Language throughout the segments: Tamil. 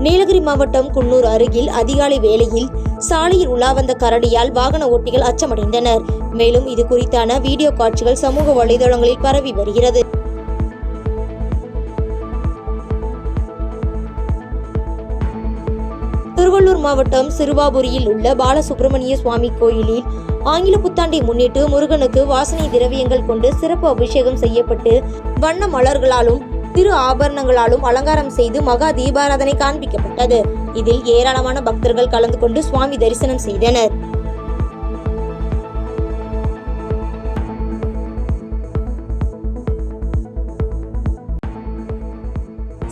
நீலகிரி மாவட்டம் குன்னூர் அருகில் அதிகாலை வேளையில் சாலையில் உலா வந்த கரடியால் வாகன ஓட்டிகள் அச்சமடைந்தனர். மேலும் இது குறித்தான வீடியோ காட்சிகள் சமூக வலைதளங்களில் பரவி வருகிறது. திருவள்ளூர் மாவட்டம் சிறுவாபுரியில் உள்ள பாலசுப்பிரமணிய சுவாமி கோயிலில் ஆங்கில புத்தாண்டை முன்னிட்டு முருகனுக்கு வாசனை திரவியங்கள் கொண்டு சிறப்பு அபிஷேகம் செய்யப்பட்டு வண்ண மலர்களாலும் திரு ஆபரணங்களாலும் அலங்காரம் செய்து மகா தீபாராதனை காண்பிக்கப்பட்டது. இதில் ஏராளமான பக்தர்கள் கலந்து கொண்டு சுவாமி தரிசனம் செய்தனர்.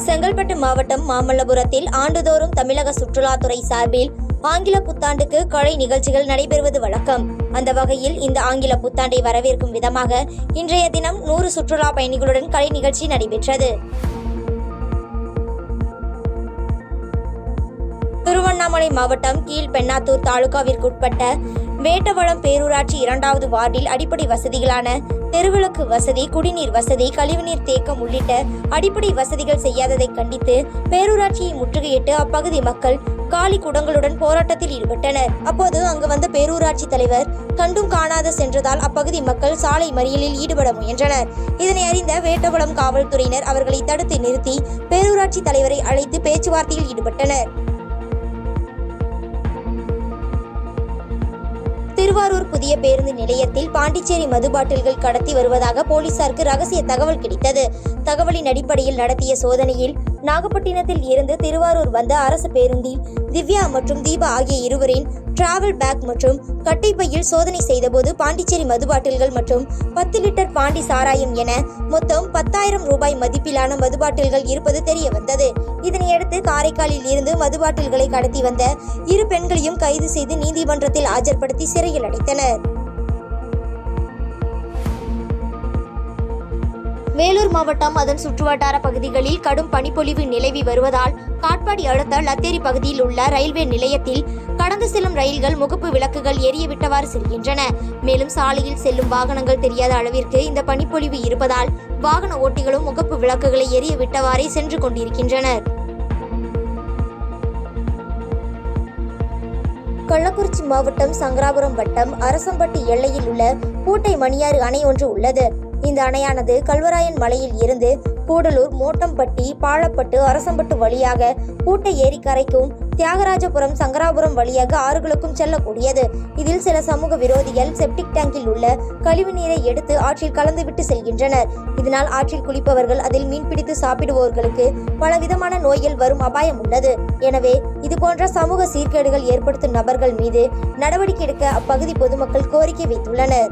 செங்கல்பட்டு மாவட்டம் மாமல்லபுரத்தில் ஆண்டுதோறும் தமிழக சுற்றுலாத்துறை சார்பில் ஆங்கில புத்தாண்டுக்கு கலை நிகழ்ச்சிகள் நடைபெறுவது வழக்கம். அந்த வகையில் இந்த ஆங்கில புத்தாண்டை வரவேற்கும் விதமாக இன்றைய தினம் 100 சுற்றுலா பயணிகளுடன் கலை நிகழ்ச்சி நடைபெற்றது. திருவண்ணாமலை மாவட்டம் கீழ்பெண்ணாத்தூர் தாலுகாவிற்குட்பட்ட வேட்டவளம் பேரூராட்சி 2வது வார்டில் அடிப்படை வசதிகளான தெருவிளக்கு வசதி, குடிநீர் வசதி, கழிவுநீர் தேக்கம் உள்ளிட்ட அடிப்படை வசதிகள் செய்யாததை கண்டித்து பேரூராட்சியை முற்றுகையிட்டு அப்பகுதி மக்கள் காலி குடங்களுடன் போராட்டத்தில் ஈடுபட்டனர். அப்போது அங்கு வந்த பேரூராட்சி தலைவர் கண்டும் காணாத சென்றதால் அப்பகுதி மக்கள் சாலை மறியலில் ஈடுபட முயன்றனர். இதனை அறிந்த வேட்டவளம் காவல்துறையினர் அவர்களை தடுத்து நிறுத்தி பேரூராட்சி தலைவரை அழைத்து பேச்சுவார்த்தையில் ஈடுபட்டனர். திருவாரூர் புதிய பேருந்து நிலையத்தில் பாண்டிச்சேரி மது பாட்டில்கள் கடத்தி வருவதாக போலீசாருக்கு ரகசிய தகவல் கிடைத்தது. தகவலின் அடிப்படையில் நடத்திய சோதனையில் நாகப்பட்டினத்தில் இருந்து திருவாரூர் வந்த அரசு பேருந்தில் திவ்யா மற்றும் தீபா ஆகிய இருவரின் டிராவல் பேக் மற்றும் கட்டைப்பையில் சோதனை செய்தபோது பாண்டிச்சேரி மது பாட்டில்கள் மற்றும் 10 லிட்டர் பாண்டி சாராயம் என மொத்தம் 10,000 ரூபாய் மதிப்பிலான மது பாட்டில்கள் இருப்பது தெரிய வந்தது. இதனையடுத்து காரைக்காலில் இருந்து மது பாட்டில்களை கடத்தி வந்த 2 பெண்களையும் கைது செய்து நீதிமன்றத்தில் ஆஜர்படுத்தி சிறையில் அடைத்தனர். வேலூர் மாவட்டம் அதன் சுற்றுவட்டார பகுதிகளில் கடும் பனிப்பொழிவு நிலவி வருவதால் காட்பாடி அடுத்த லத்தேரி பகுதியில் உள்ள ரயில்வே நிலையத்தில் கடந்து செல்லும் ரயில்கள் முகப்பு விளக்குகள் எரியவிட்டவாறு செல்கின்றன. மேலும் சாலையில் செல்லும் வாகனங்கள் தெரியாத அளவிற்கு இந்த பனிப்பொழிவு இருப்பதால் வாகன ஓட்டிகளும் முகப்பு விளக்குகளை எரியவிட்டவாறே சென்று கொண்டிருக்கின்றனர். கள்ளக்குறிச்சி மாவட்டம் சங்கராபுரம் வட்டம் அரசம்பட்டி எல்லையில் உள்ள பூட்டை மணியாறு அணை ஒன்று உள்ளது. இந்த அணையானது கல்வராயன் மலையில் இருந்து கூடலூர், மோட்டம்பட்டி, பாலப்பட்டு, அரசம்பட்டு வழியாக பூட்டை ஏரிக்கரைக்கும் தியாகராஜபுரம், சங்கராபுரம் வழியாக ஆறுகளுக்கும் செல்லக்கூடியது. இதில் சில சமூக விரோதிகள் செப்டிக் டேங்கில் உள்ள கழிவு நீரை எடுத்து ஆற்றில் கலந்துவிட்டு செல்கின்றனர். இதனால் ஆற்றில் குளிப்பவர்கள், அதில் மீன்பிடித்து சாப்பிடுபவர்களுக்கு பலவிதமான நோய்கள் வரும் அபாயம் உள்ளது. எனவே இதுபோன்ற சமூக சீர்கேடுகள் ஏற்படுத்தும் நபர்கள் மீது நடவடிக்கை எடுக்க அப்பகுதி பொதுமக்கள் கோரிக்கை வைத்துள்ளனர்.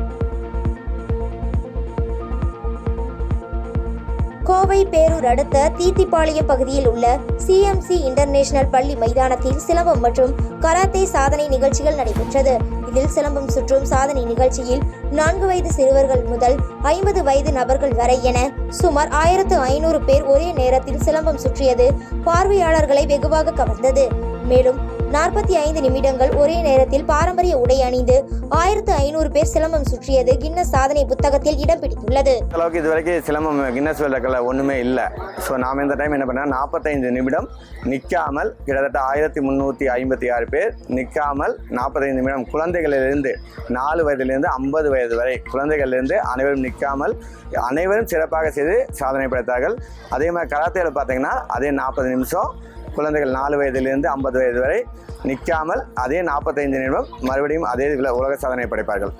கோவை பேரூர் அடுத்த தீத்திப்பாளையம் பகுதியில் உள்ள CMC இன்டர்நேஷனல் பள்ளி மைதானத்தில் சிலம்பம் மற்றும் கராத்தே சாதனை நிகழ்ச்சிகள் நடைபெற்றது. இதில் சிலம்பம் சுற்றும் சாதனை நிகழ்ச்சியில் 4 வயது சிறுவர்கள் முதல் 50 வயது நபர்கள் வரை என சுமார் 1500 பேர் ஒரே நேரத்தில் சிலம்பம் சுற்றியது பார்வையாளர்களை வெகுவாக கவர்ந்தது. மேலும் 45 நிமிடங்கள் ஒரே நேரத்தில் பாரம்பரிய உடை அணிந்து 1500 பேர் சிலம்பம் சுற்றியது கின்னஸ் சாதனை புத்தகத்தில் இடம் பிடித்துள்ளது. அளவுக்கு இதுவரைக்கும் சிலம்பம் கின்னஸ் வேர்ல்டுல ஒண்ணுமே இல்லை. ஸோ நாம் இந்த டைம் என்ன பண்ணோம், 45 நிமிடம் நிற்காமல் கிட்டத்தட்ட 1356 பேர் நிற்காமல் 45 நிமிடம் குழந்தைகளிலிருந்து 4 வயதிலிருந்து 50 வயது வரை குழந்தைகளிலிருந்து அனைவரும் நிற்காமல் அனைவரும் சிறப்பாக செய்து சாதனை படைத்தார்கள். அதே மாதிரி கராத்தேல பார்த்தீங்கன்னா அதே 40 நிமிஷம் குழந்தைகள் 4 வயதிலிருந்து 50 வயது வரை நிற்காமல் அதே 45 நிமிடம் மறுபடியும் அதே உலக சாதனை படைப்பார்கள்.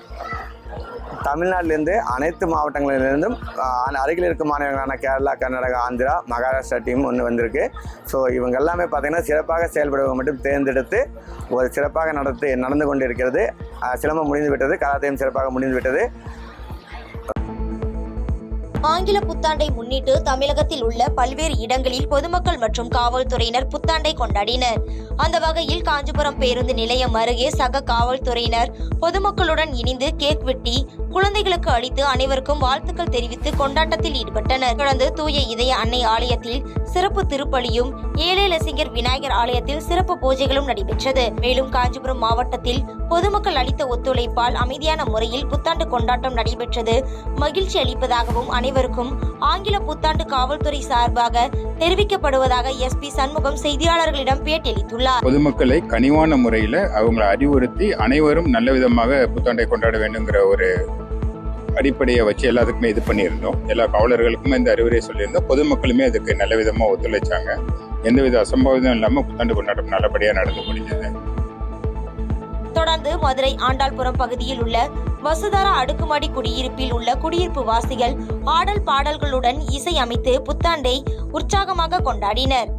தமிழ்நாட்டிலிருந்து அனைத்து மாவட்டங்களிலிருந்தும் அருகில் இருக்கும் மாநிலங்களான கேரளா, கர்நாடகா, ஆந்திரா, மகாராஷ்டிரா டீம் ஒன்று வந்திருக்கு. ஸோ இவங்க எல்லாமே பார்த்திங்கன்னா சிறப்பாக செயல்படுவதை மட்டும் தேர்ந்தெடுத்து ஒரு சிறப்பாக நடந்து கொண்டிருக்கிறது. சிலம்பம் முடிந்து விட்டது, கராத்தேயும் சிறப்பாக முடிந்து விட்டது. ஆங்கில புத்தாண்டை முன்னிட்டு தமிழகத்தில் உள்ள பல்வேறு இடங்களில் பொதுமக்கள் மற்றும் காவல்துறையினர் புத்தாண்டை கொண்டாடினர். அந்த வகையில் காஞ்சிபுரம் பேருந்து நிலையம் அருகே சக காவல்துறையினர் பொதுமக்களுடன் இணைந்து கேக் வெட்டி குழந்தைகளுக்கு அளித்து அனைவருக்கும் வாழ்த்துக்கள் தெரிவித்து கொண்டாட்டத்தில் ஈடுபட்டனர். தொடர்ந்து தூய இதய அன்னை ஆலயத்தில் சிறப்பு திருப்பலியும் ஏலேலசிங்கர் விநாயகர் ஆலயத்தில் சிறப்பு பூஜைகளும் நடைபெற்றது. மேலும் காஞ்சிபுரம் மாவட்டத்தில் பொதுமக்கள் அளித்த ஒத்துழைப்பால் அமைதியான முறையில் புத்தாண்டு கொண்டாட்டம் நடைபெற்றது மகிழ்ச்சி அளிப்பதாகவும் அனைவருக்கும் ஆங்கில புத்தாண்டு காவல்துறை சார்பாக தெரிவிக்கப்படுவதாக எஸ்பி சண்முகம் செய்தியாளர்களிடம் பேட்டியளித்துள்ளார். பொதுமக்களை கனிவான முறையில் அவங்களை அறிவுறுத்தி அனைவரும் நல்ல விதமாக புத்தாண்டை கொண்டாட வேண்டுங்கிற ஒரு அடிப்படையை வச்சு எல்லாத்துக்குமே இது பண்ணியிருந்தோம். எல்லா காவலர்களுக்குமே இந்த அறிவுரை சொல்லியிருந்தோம். பொதுமக்களுமே அதுக்கு நல்ல விதமாக ஒத்துழைச்சாங்க. எந்தவித அசம்பாவிதம் இல்லாமல் புத்தாண்டு கொண்டாட்டம் நல்லபடியாக நடந்து முடிஞ்சது. தொடர்ந்து மதுரை ஆண்டாள்புரம் பகுதியில் உள்ள வசுதாரா அடுக்குமாடி குடியிருப்பில் உள்ள குடியிருப்பு வாசிகள் ஆடல் பாடல்களுடன் இசை அமைத்து புத்தாண்டை உற்சாகமாக கொண்டாடினர்.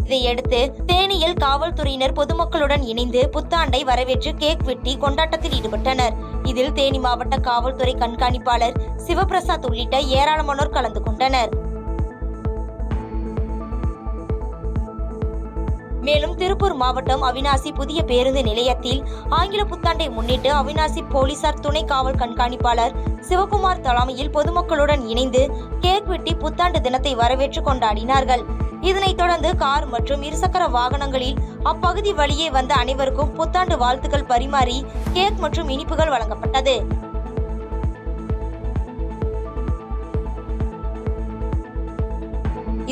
இதையடுத்து தேனியில் காவல்துறையினர் பொதுமக்களுடன் இணைந்து புத்தாண்டை வரவேற்று கேக் வெட்டி கொண்டாட்டத்தில் ஈடுபட்டனர். இதில் தேனி மாவட்ட காவல்துறை கண்காணிப்பாளர் சிவபிரசாத் உள்ளிட்ட ஏராளமானோர் கலந்து கொண்டனர். மேலும் திருப்பூர் மாவட்டம் அவிநாசி புதிய பேருந்து நிலையத்தில் ஆங்கில புத்தாண்டை முன்னிட்டு அவிநாசி போலீசார் துணை காவல் கண்காணிப்பாளர் சிவகுமார் தலைமையில் பொதுமக்களுடன் இணைந்து கேக் வெட்டி புத்தாண்டு தினத்தை வரவேற்று கொண்டாடினார்கள். இதனைத் தொடர்ந்து கார் மற்றும் இருசக்கர வாகனங்களில் அப்பகுதி வழியே வந்த அனைவருக்கும் புத்தாண்டு வாழ்த்துக்கள் பரிமாறி கேக் மற்றும் இனிப்புகள் வழங்கப்பட்டது.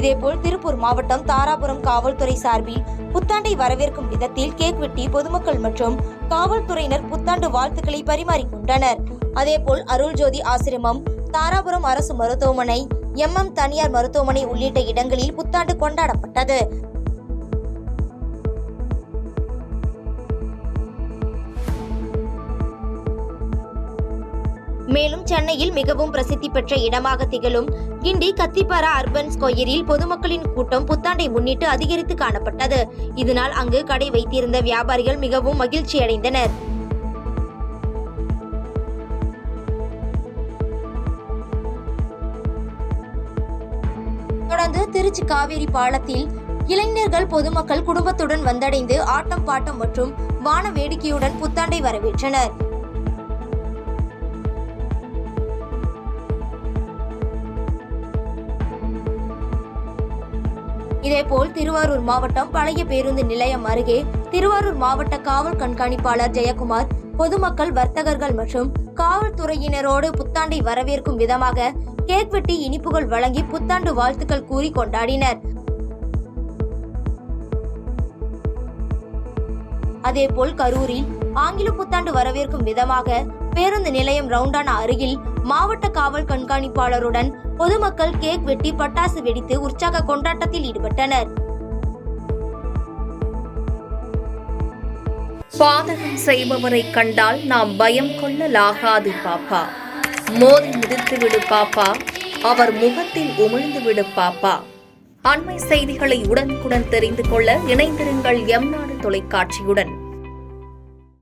இதேபோல் திருப்பூர் மாவட்டம் தாராபுரம் காவல்துறை சார்பில் புத்தாண்டை வரவேற்கும் விதத்தில் கேக் வெட்டி பொதுமக்கள் மற்றும் காவல்துறையினர் புத்தாண்டு வாழ்த்துக்களை பரிமாறிக்கொண்டனர். அதேபோல் அருள்ஜோதி ஆசிரமம், தாராபுரம் அரசு மருத்துவமனை, தனியார் மருத்துவமனை உள்ளிட்ட இடங்களில் புத்தாண்டு கொண்டாடப்பட்டது. மேலும் சென்னையில் மிகவும் பிரசித்தி பெற்ற இடமாக திகழும் கிண்டி கத்திப்பாரா அர்பன் ஸ்கொயரில் பொதுமக்களின் கூட்டம் புத்தாண்டை முன்னிட்டு அதிகரித்து காணப்பட்டது. இதனால் அங்கு கடை வைத்திருந்த வியாபாரிகள் மிகவும் மகிழ்ச்சி அடைந்தனர். தொடர்ந்து திருச்சி காவேரி பாலத்தில் இளைஞர்கள் பொதுமக்கள் குடும்பத்துடன் வந்தடைந்து ஆட்டம் பாட்டம் மற்றும் வான வேடிக்கையுடன் புத்தாண்டை வரவேற்றனர். இதேபோல் திருவாரூர் மாவட்டம் பழைய பேருந்து நிலையம் அருகே திருவாரூர் மாவட்ட காவல் கண்காணிப்பாளர் ஜெயக்குமார் பொதுமக்கள், வர்த்தகர்கள் மற்றும் காவல்துறையினரோடு புத்தாண்டை வரவேற்கும் விதமாக கேக் வெட்டி இனிப்புகள் வழங்கி புத்தாண்டு வாழ்த்துக்கள் கூறி கொண்டாடினர். அதேபோல் கரூரில் ஆங்கில புத்தாண்டு வரவேற்கும் விதமாக பேருந்து நிலையம் ரவுண்டானா அருகில் மாவட்ட காவல் கண்காணிப்பாளருடன் பொதுமக்கள் கேக் வெட்டி பட்டாசு வெடித்து உற்சாக கொண்டாட்டத்தில் ஈடுபட்டனர். பாதகம் செய்பவரை கண்டால் நாம் பயம் கொள்ளலாகாது பாப்பா. மோதி மிதித்து விடு பாப்பா, அவர் முகத்தில் உமிழ்ந்து விடு பாப்பா. அண்மை செய்திகளை உடனுக்குடன் தெரிந்து கொள்ள இணைந்திருங்கள் எம் நாடு தொலைக்காட்சியுடன்.